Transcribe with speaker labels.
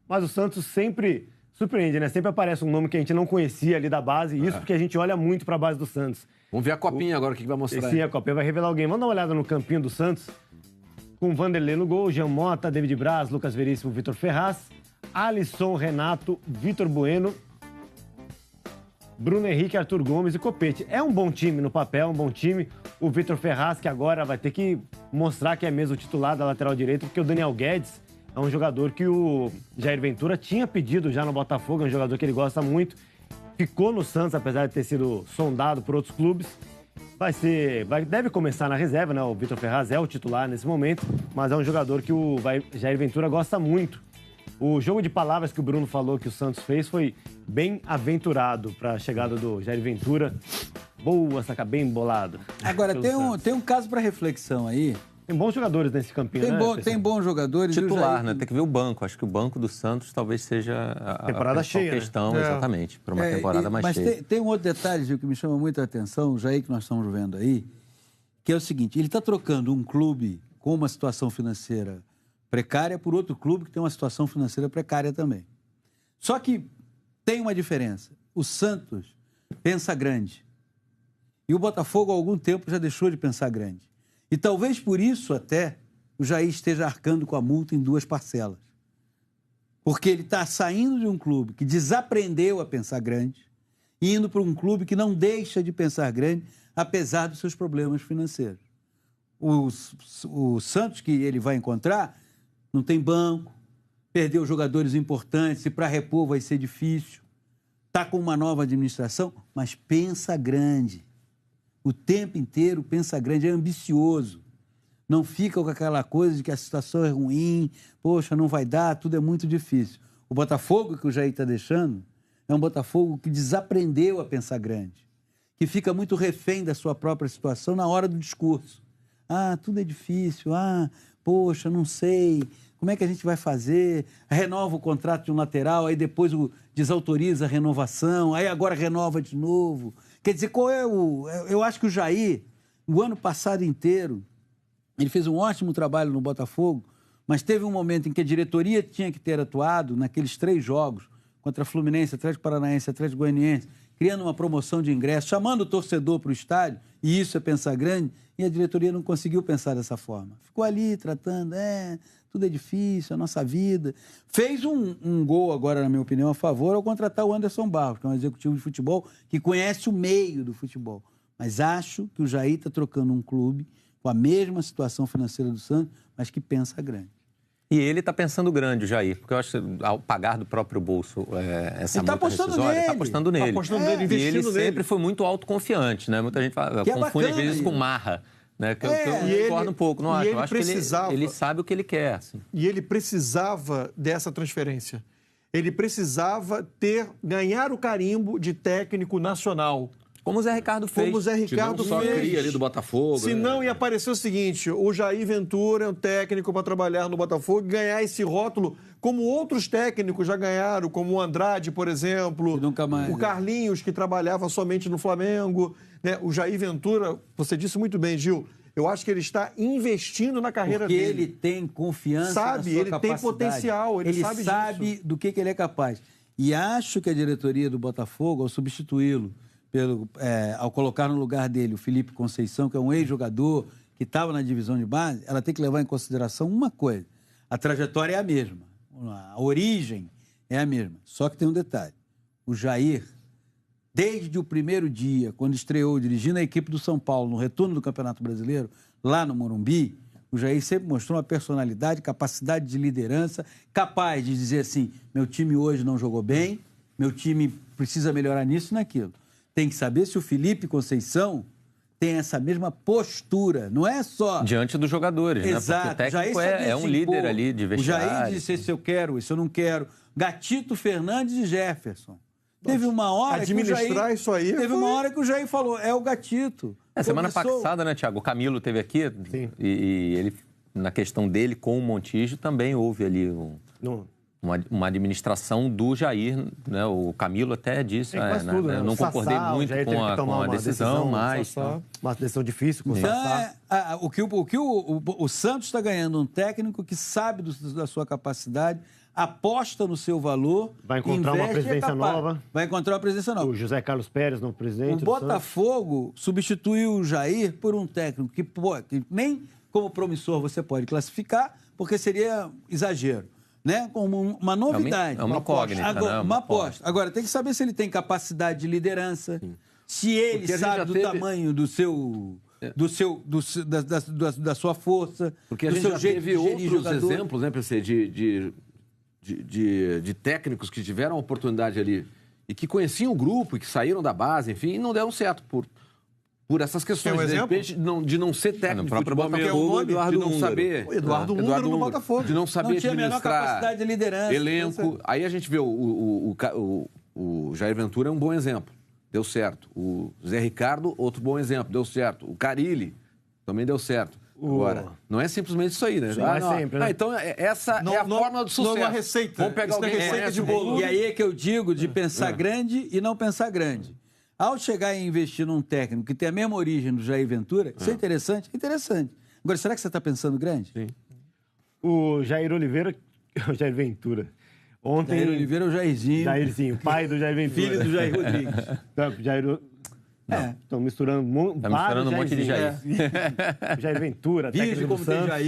Speaker 1: mas o Santos sempre surpreende, né? Sempre aparece um nome que a gente não conhecia ali da base, isso porque a gente olha muito para a base do Santos.
Speaker 2: Vamos ver a copinha agora, o que vai mostrar.
Speaker 1: Sim, a copinha vai revelar alguém. Vamos dar uma olhada no campinho do Santos, com Vanderlei no gol, Jean Mota, David Braz, Lucas Veríssimo, Vitor Ferraz, Alisson, Renato, Vitor Bueno, Bruno Henrique, Arthur Gomes e Copete. É um bom time no papel, um bom time. O Vitor Ferraz, que agora vai ter que mostrar que é mesmo o titular da lateral direita, porque o Daniel Guedes é um jogador que o Jair Ventura tinha pedido já no Botafogo, é um jogador que ele gosta muito. Ficou no Santos, apesar de ter sido sondado por outros clubes. Deve começar na reserva, né? O Vitor Ferraz é o titular nesse momento, mas é um jogador que o Jair Ventura gosta muito. O jogo de palavras que o Bruno falou que o Santos fez foi bem aventurado para a chegada do Jair Ventura. Boa, saca, bem bolado.
Speaker 3: Agora, tem um caso para reflexão aí.
Speaker 1: Tem bons jogadores nesse campinho,
Speaker 3: Tem bons jogadores.
Speaker 4: Titular, né? Tem que ver o banco. Acho que o banco do Santos talvez seja a
Speaker 1: temporada cheia,
Speaker 4: questão,
Speaker 1: né?
Speaker 4: Exatamente, para uma temporada mais cheia.
Speaker 3: Mas tem um outro detalhe, Gil, que me chama muita atenção, o Jair que nós estamos vendo aí, que é o seguinte, ele está trocando um clube com uma situação financeira precária por outro clube que tem uma situação financeira precária também. Só que tem uma diferença. O Santos pensa grande. E o Botafogo, há algum tempo, já deixou de pensar grande. E talvez por isso até o Jair esteja arcando com a multa em 2 parcelas. Porque ele está saindo de um clube que desaprendeu a pensar grande e indo para um clube que não deixa de pensar grande, apesar dos seus problemas financeiros. O Santos que ele vai encontrar não tem banco, perdeu jogadores importantes, e para repor vai ser difícil. Está com uma nova administração, mas pensa grande. O tempo inteiro pensa grande, é ambicioso. Não fica com aquela coisa de que a situação é ruim, poxa, não vai dar, tudo é muito difícil. O Botafogo que o Jair está deixando é um Botafogo que desaprendeu a pensar grande, que fica muito refém da sua própria situação na hora do discurso. Ah, tudo é difícil, poxa, não sei, como é que a gente vai fazer? Renova o contrato de um lateral, aí depois desautoriza a renovação, aí agora renova de novo. Quer dizer, eu acho que o Jair, o ano passado inteiro, ele fez um ótimo trabalho no Botafogo, mas teve um momento em que a diretoria tinha que ter atuado naqueles 3 jogos, contra Fluminense, Atlético Paranaense, Atlético Goianiense, criando uma promoção de ingresso, chamando o torcedor para o estádio, e isso é pensar grande, e a diretoria não conseguiu pensar dessa forma. Ficou ali tratando, tudo é difícil, a nossa vida. Fez um gol agora, na minha opinião, a favor ao contratar o Anderson Barros, que é um executivo de futebol que conhece o meio do futebol. Mas acho que o Jair está trocando um clube com a mesma situação financeira do Santos, mas que pensa grande.
Speaker 4: E ele está pensando grande, o Jair, porque eu acho que ao pagar do próprio bolso essa multa rescisória, ele está apostando nele.
Speaker 1: Está apostando nele, investindo
Speaker 4: nele. E ele
Speaker 1: nele.
Speaker 4: sempre foi muito autoconfiante, né? Muita gente confunde às vezes com marra. Né? Que eu concordo um pouco, não acho. Eu acho que ele sabe o que ele quer. Assim.
Speaker 5: E ele precisava dessa transferência. Ele precisava ganhar o carimbo de técnico nacional.
Speaker 4: Como o Zé Ricardo fez.
Speaker 5: Como o Zé Ricardo
Speaker 2: só
Speaker 5: fez.
Speaker 2: cria ali do Botafogo.
Speaker 5: Senão ia aparecer o seguinte, o Jair Ventura é um técnico para trabalhar no Botafogo e ganhar esse rótulo como outros técnicos já ganharam, como o Andrade, por exemplo,
Speaker 3: nunca mais,
Speaker 5: o Carlinhos, que trabalhava somente no Flamengo, né? O Jair Ventura, você disse muito bem, Gil, eu acho que ele está investindo na carreira dele.
Speaker 3: Porque ele tem confiança na sua capacidade.
Speaker 5: Ele tem potencial, ele sabe disso.
Speaker 3: Do que ele é capaz. E acho que a diretoria do Botafogo, ao substituí-lo, ao colocar no lugar dele o Felipe Conceição, que é um ex-jogador que estava na divisão de base, ela tem que levar em consideração uma coisa. A trajetória é a mesma, a origem é a mesma. Só que tem um detalhe. O Jair, desde o primeiro dia, quando estreou dirigindo a equipe do São Paulo no retorno do Campeonato Brasileiro, lá no Morumbi, o Jair sempre mostrou uma personalidade, capacidade de liderança, capaz de dizer assim, meu time hoje não jogou bem, meu time precisa melhorar nisso e naquilo. Tem que saber se o Felipe Conceição tem essa mesma postura, não é só...
Speaker 4: Diante dos jogadores,
Speaker 3: exato,
Speaker 4: né? Porque o técnico é um líder ali de vestiário.
Speaker 3: O Jair disse, esse eu quero, esse eu não quero. Gatito, Fernandes e Jefferson. Teve uma hora
Speaker 5: administrar isso aí
Speaker 3: Teve uma hora que o Jair falou, é o Gatito.
Speaker 4: Semana passada, né, Thiago? O Camilo esteve aqui e ele, na questão dele com o Montijo, também houve ali uma administração do Jair, né? O Camilo até disse,
Speaker 1: tudo, né?
Speaker 4: Eu não concordei muito com a decisão, mas...
Speaker 1: Uma decisão difícil com o Sassá.
Speaker 3: O Santos está ganhando um técnico que sabe da sua capacidade, aposta no seu valor,
Speaker 1: vai encontrar uma presidência nova.
Speaker 3: Vai encontrar uma presidência nova.
Speaker 1: O José Carlos Pérez, novo presidente.
Speaker 3: O Botafogo substituiu o Jair por um técnico que nem como promissor você pode classificar, porque seria exagero. Né? Como uma novidade.
Speaker 4: É uma incógnita,
Speaker 3: agora, uma aposta. Agora, tem que saber se ele tem capacidade de liderança, se ele sabe do tamanho da sua força,
Speaker 2: porque a gente já teve outros exemplos, né, PC, de técnicos que tiveram a oportunidade ali e que conheciam o grupo, e que saíram da base, enfim, e não deram certo por essas questões, de repente, de não ser técnico
Speaker 4: no próprio
Speaker 2: Botafogo,
Speaker 5: Eduardo
Speaker 2: de não saber...
Speaker 5: O Eduardo Húngaro no Botafogo.
Speaker 2: De não saber
Speaker 3: não tinha a menor capacidade de liderança.
Speaker 2: Elenco. Aí a gente vê o Jair Ventura é um bom exemplo. Deu certo. O Zé Ricardo, outro bom exemplo. Deu certo. O Carille também deu certo. Agora, não é simplesmente isso aí, né?
Speaker 1: Sempre, né?
Speaker 2: Então, essa é a forma do sucesso.
Speaker 5: Não é uma receita.
Speaker 2: Vamos pegar alguém
Speaker 5: receita de bolo.
Speaker 3: E aí é que eu digo de pensar grande e não pensar grande. Ao chegar e investir num técnico que tem a mesma origem do Jair Ventura, isso é interessante? Interessante. Agora, será que você está pensando grande?
Speaker 2: Sim.
Speaker 1: O Jair Oliveira... O Jair Ventura. Ontem...
Speaker 3: Jair Oliveira é o Jairzinho.
Speaker 1: Jairzinho, pai do Jair Ventura.
Speaker 3: Filho do Jair Rodrigues.
Speaker 1: Jair... Estão misturando
Speaker 4: Tá misturando um monte de Jair.
Speaker 1: Jair Ventura,
Speaker 3: Virgem
Speaker 1: técnico do
Speaker 3: como tem
Speaker 1: Santos.
Speaker 3: Jair.